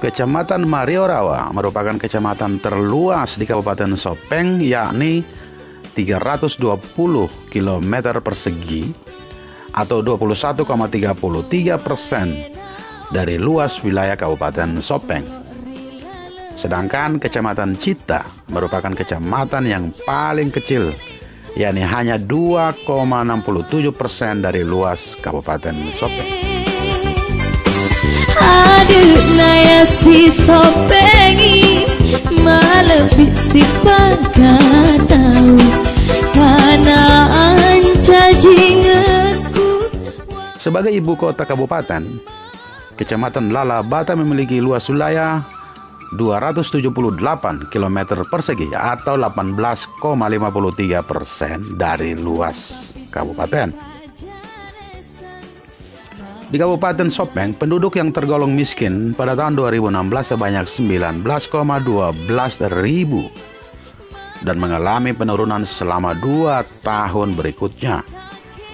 Kecamatan Mariorawa merupakan kecamatan terluas di Kabupaten Sopeng, yakni 320 km persegi atau 21,33% dari luas wilayah Kabupaten Sopeng. Sedangkan Kecamatan Cita merupakan kecamatan yang paling kecil, yakni hanya 2,67% dari luas Kabupaten Sopeng. Aduh naya si Sopengi malebih si tahu karena anjajinganku. Sebagai ibu kota kabupaten, Kecamatan Lalabata memiliki luas wilayah 278 km persegi atau 18,53% dari luas kabupaten. Di Kabupaten Sopeng, penduduk yang tergolong miskin pada tahun 2016 sebanyak 19,12 ribu dan mengalami penurunan selama 2 tahun berikutnya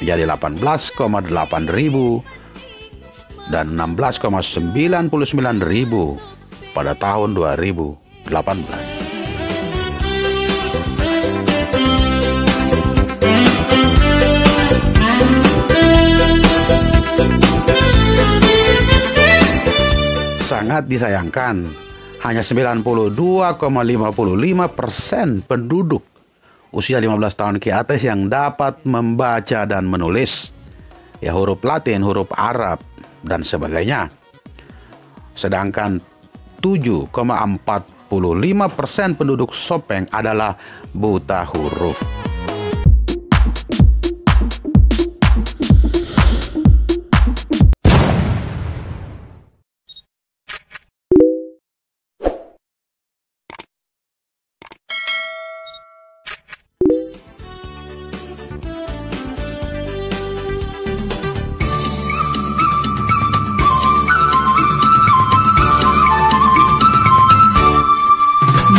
menjadi 18,8 ribu dan 16,99 ribu pada tahun 2018. Sangat disayangkan, hanya 92,55% penduduk usia 15 tahun ke atas yang dapat membaca dan menulis, ya huruf Latin, huruf Arab, dan sebagainya. Sedangkan 7,45% penduduk Sopeng adalah buta huruf.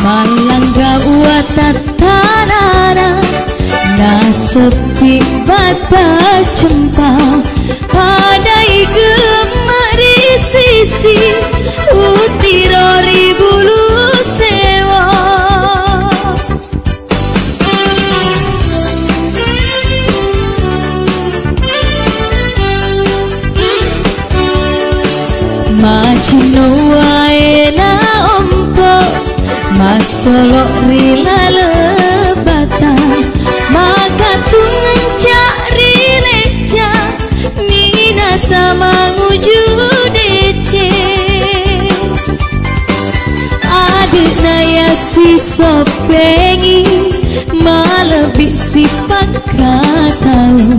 Malangga watatarara na sepi bata cempa padai gemari sisi utirori bulu sewa macino waena ompo masolo rila lebata maka tungan cari leca mina sama nguju dece adik naya si Sopengi malebih si tahu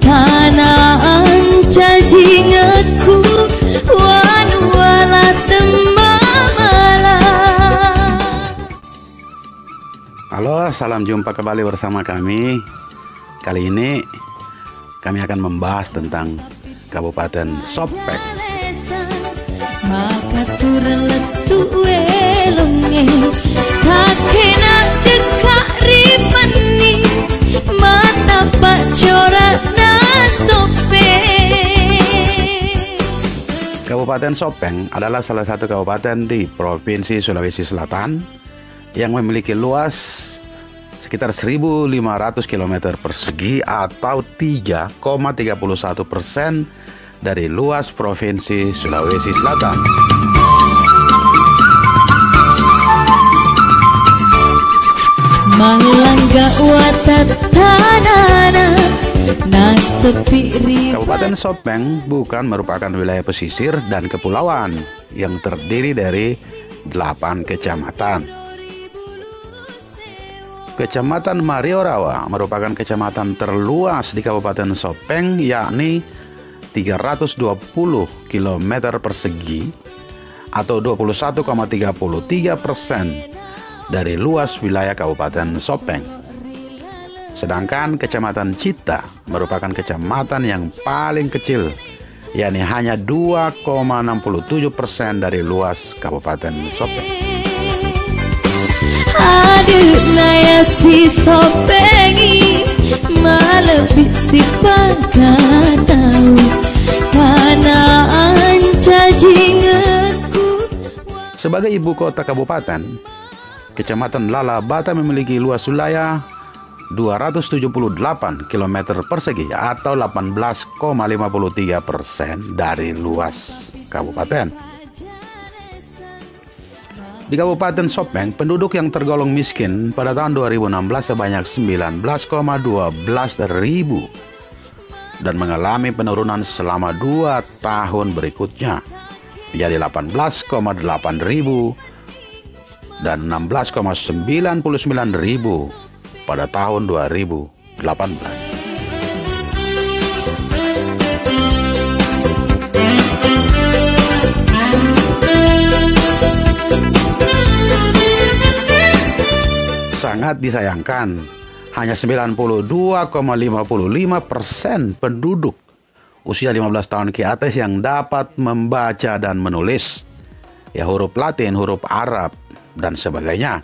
karena anjajinganku wanu wala temamala. Halo, salam jumpa kembali bersama kami. Kali ini kami akan membahas tentang Kabupaten Sopeng. Maka turun letu welonge kakena dekak ripani mata pak corak na Sopeng. Kabupaten Sopeng adalah salah satu kabupaten di Provinsi Sulawesi Selatan yang memiliki luas sekitar 1.500 km persegi atau 3,31% dari luas Provinsi Sulawesi Selatan. Malangga watatanana na sepi riba. Kabupaten Sopeng bukan merupakan wilayah pesisir dan kepulauan yang terdiri dari 8 kecamatan. Kecamatan Mariorawa merupakan kecamatan terluas di Kabupaten Sopeng, yakni 320 km persegi atau 21,33% dari luas wilayah Kabupaten Sopeng. Sedangkan Kecamatan Cita merupakan kecamatan yang paling kecil, yakni hanya 2,67% dari luas Kabupaten Sopeng. Aduh naya si Sopengi malebih si tahu karena anjajinganku Sebagai ibu kota kabupaten, Kecamatan Lalabata memiliki luas wilayah 278 km persegi atau 18,53% dari luas kabupaten. Di Kabupaten Sopeng, penduduk yang tergolong miskin pada tahun 2016 sebanyak 19,12 ribu dan mengalami penurunan selama 2 tahun berikutnya menjadi 18,8 ribu dan 16,99 ribu pada tahun 2018. Sangat disayangkan, hanya 92,55% penduduk usia 15 tahun ke atas yang dapat membaca dan menulis, ya huruf Latin, huruf Arab, dan sebagainya.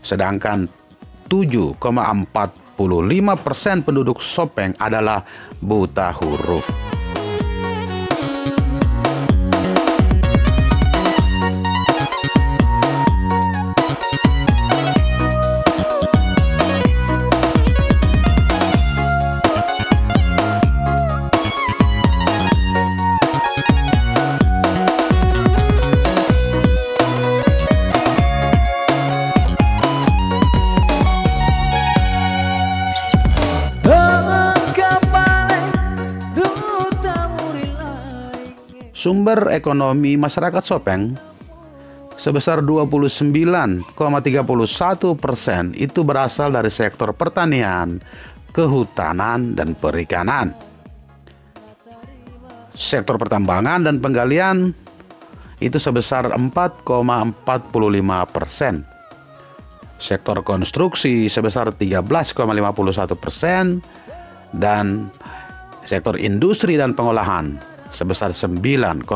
Sedangkan 7,45% penduduk Sopeng adalah buta huruf. Sumber ekonomi masyarakat Sopeng sebesar 29,31% itu berasal dari sektor pertanian, kehutanan, dan perikanan. Sektor pertambangan dan penggalian itu sebesar 4,45%. Sektor konstruksi sebesar 13,51% dan sektor industri dan pengolahan sebesar 9,93%.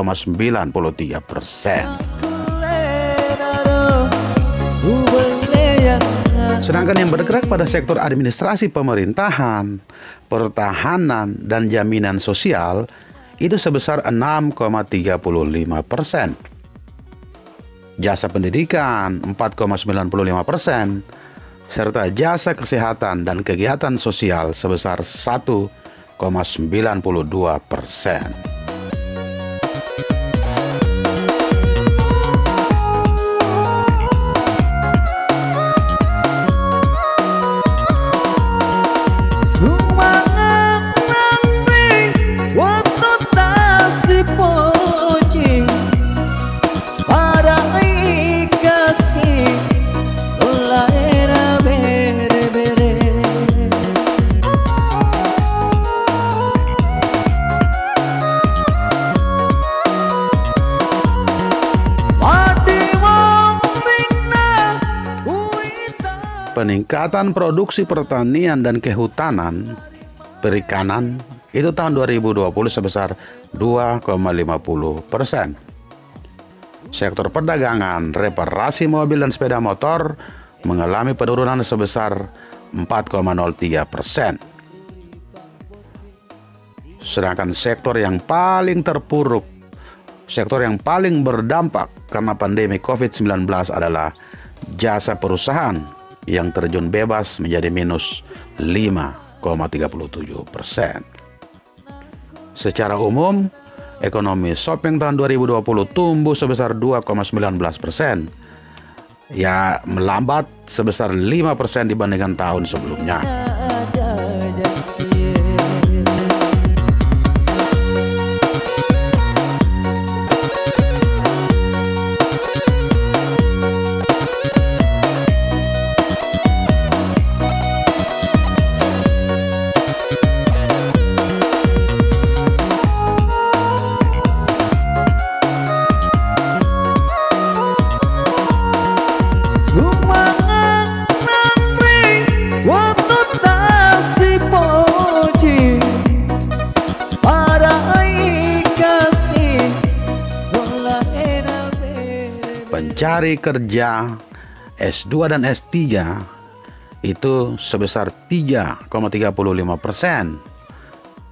Sedangkan yang bergerak pada sektor administrasi pemerintahan, pertahanan, dan jaminan sosial itu sebesar 6,35%. Jasa pendidikan 4,95%, serta jasa kesehatan dan kegiatan sosial sebesar 1,92%. Peningkatan produksi pertanian dan kehutanan perikanan itu tahun 2020 sebesar 2,50%. Sektor perdagangan, reparasi mobil dan sepeda motor mengalami penurunan sebesar 4,03%. Sedangkan sektor yang paling terpuruk, sektor yang paling berdampak karena pandemi COVID-19 adalah jasa perusahaan yang terjun bebas menjadi minus 5,37%. Secara umum, ekonomi Sopeng tahun 2020 tumbuh sebesar 2,19%, ya melambat sebesar 5% dibandingkan tahun sebelumnya. Pencari kerja S2 dan S3 itu sebesar 3,35%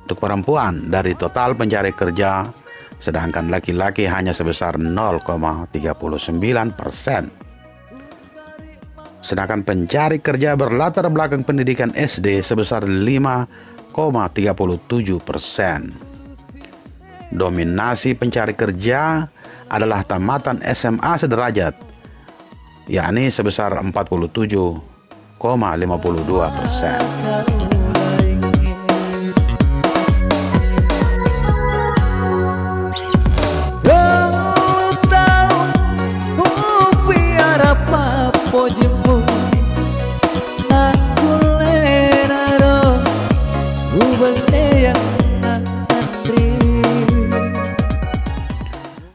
untuk perempuan dari total pencari kerja sedangkan laki-laki hanya sebesar 0,39%. Sedangkan pencari kerja berlatar belakang pendidikan SD sebesar 5,37%. Dominasi pencari kerja adalah tamatan SMA sederajat, yakni sebesar 47,52%.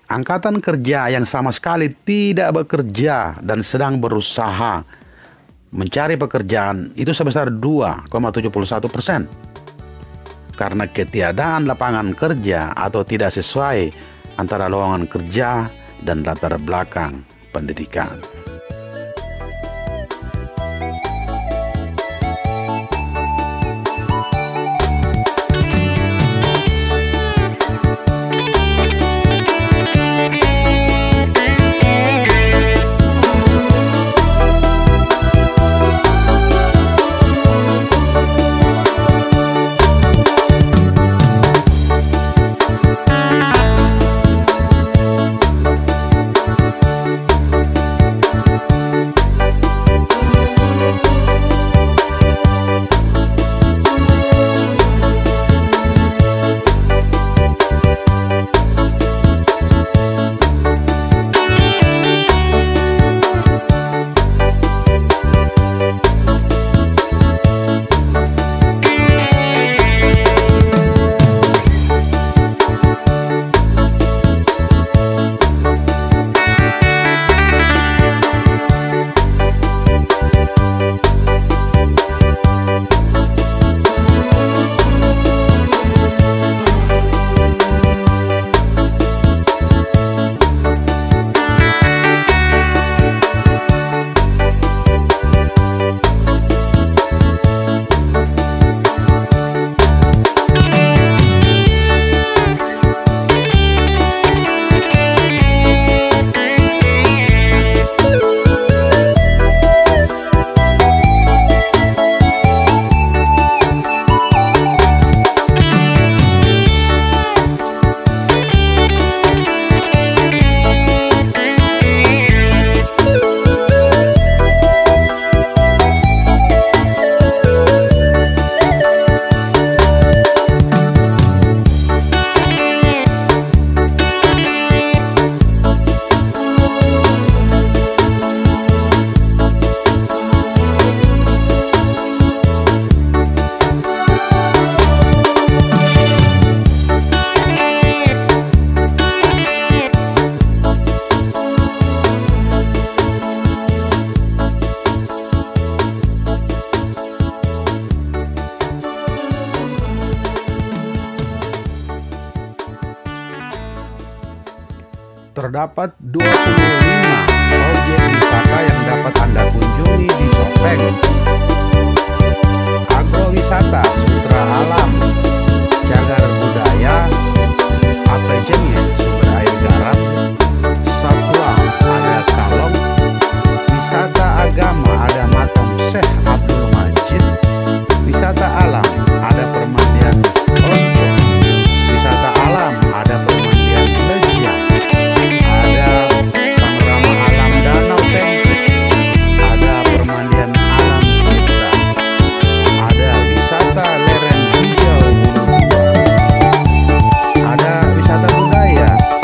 Angkatan kerja yang sama sekali tidak bekerja dan sedang berusaha mencari pekerjaan itu sebesar 2,71%. Karena ketiadaan lapangan kerja atau tidak sesuai antara lowongan kerja dan latar belakang pendidikan. Terdapat 25 objek wisata yang dapat Anda kunjungi di Sopeng. Agrowisata, Sutra Alam, Cagar Budaya, Apejenye, sumber air garam, Satwa, ada Kalong, wisata agama, ada Makam Syekh Abdul Majid, wisata alam, ada Permandian Onco, wisata alam, ada Permandian Legia, ada panorama alam Danau Tengkrik, ada Permandian Alam Putra, ada wisata lereng hijau Gunung Bidara, ada wisata budaya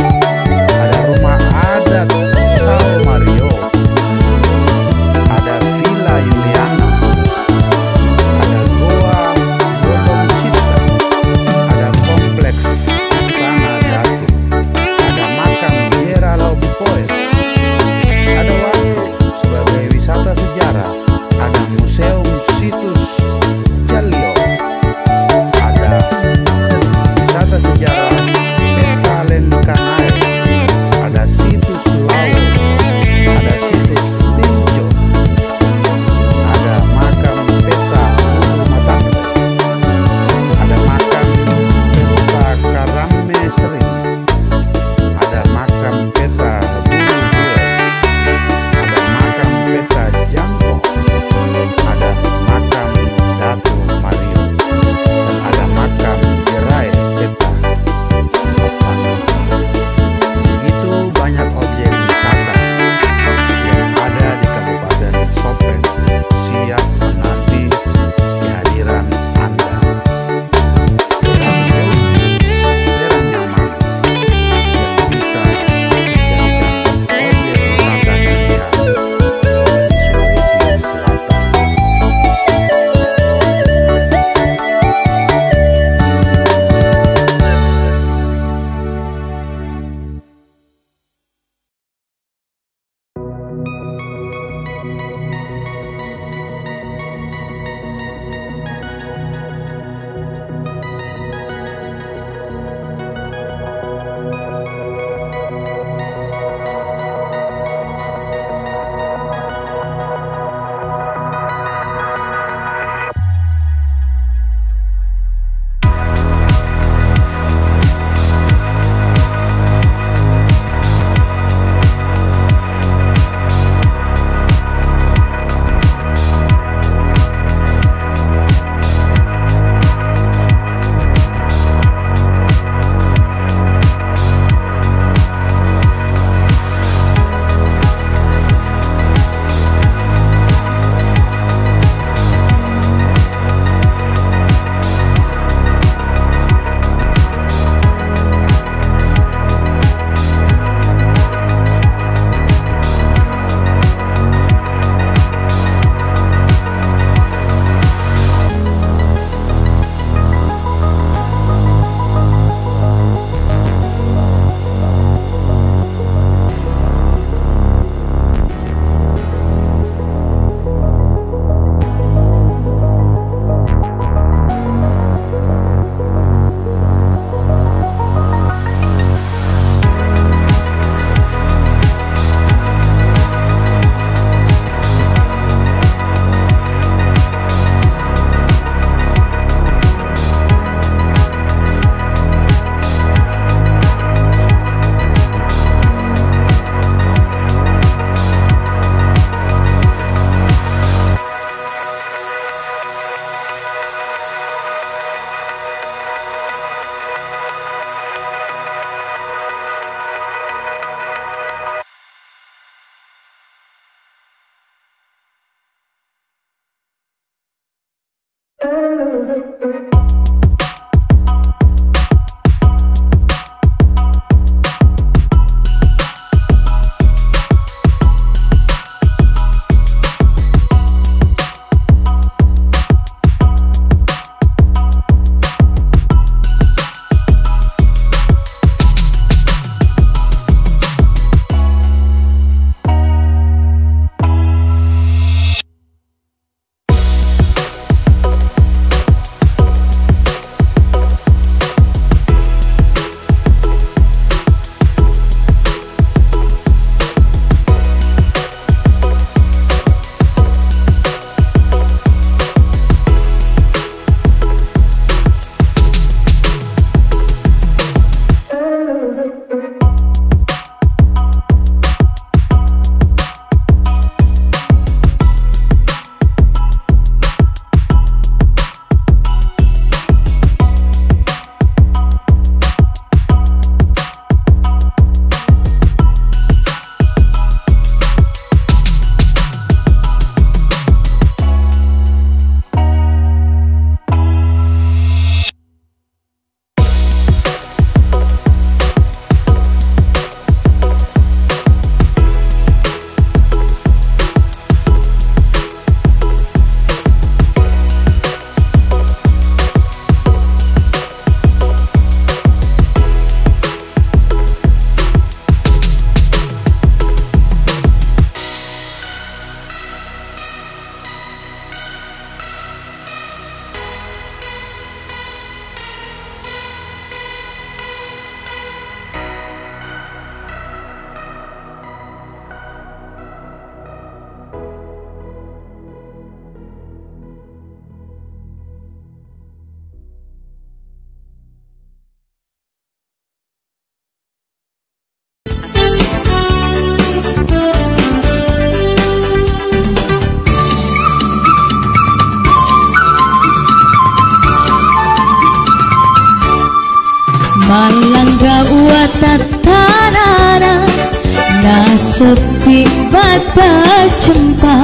sepi bata cempa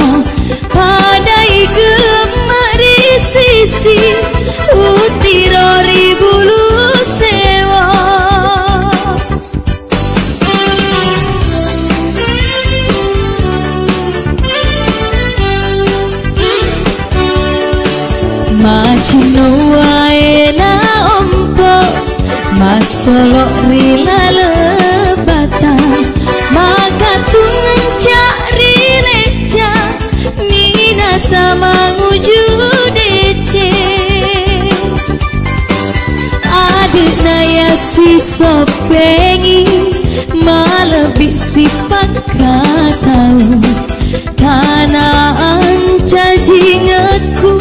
padai gemak di sisi utiro bulu sewa Macino wae na ompo masolo rila lebata maka tungan cari leca mina sama nguju dece adik naya si sopengi malebih si pakatau tanaan caji ngaku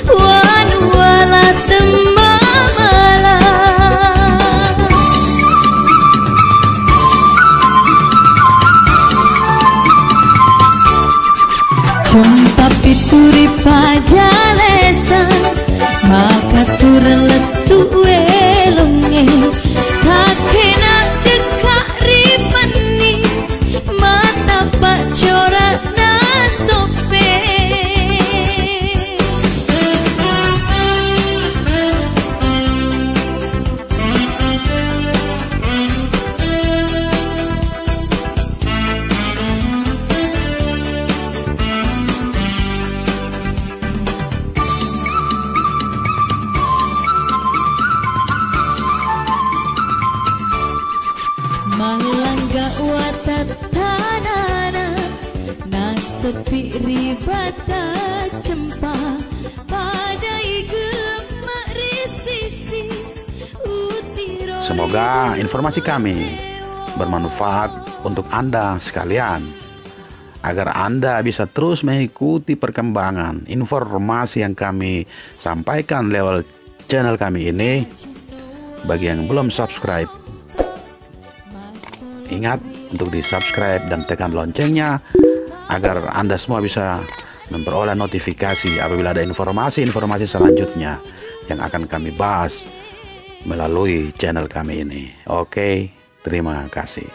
wan wala temamala Cempa pituri pajalesan maka turun letu welonge kakena dekak ripani mata pak corak nasope Malangga watatanana nasepi ribata cempa padai gemak risisi utiro. Semoga informasi kami bermanfaat untuk Anda sekalian, agar Anda bisa terus mengikuti perkembangan informasi yang kami sampaikan lewat channel kami ini. Bagi yang belum subscribe, ingat untuk di subscribe dan tekan loncengnya agar Anda semua bisa memperoleh notifikasi apabila ada informasi-informasi selanjutnya yang akan kami bahas melalui channel kami ini. Oke, terima kasih.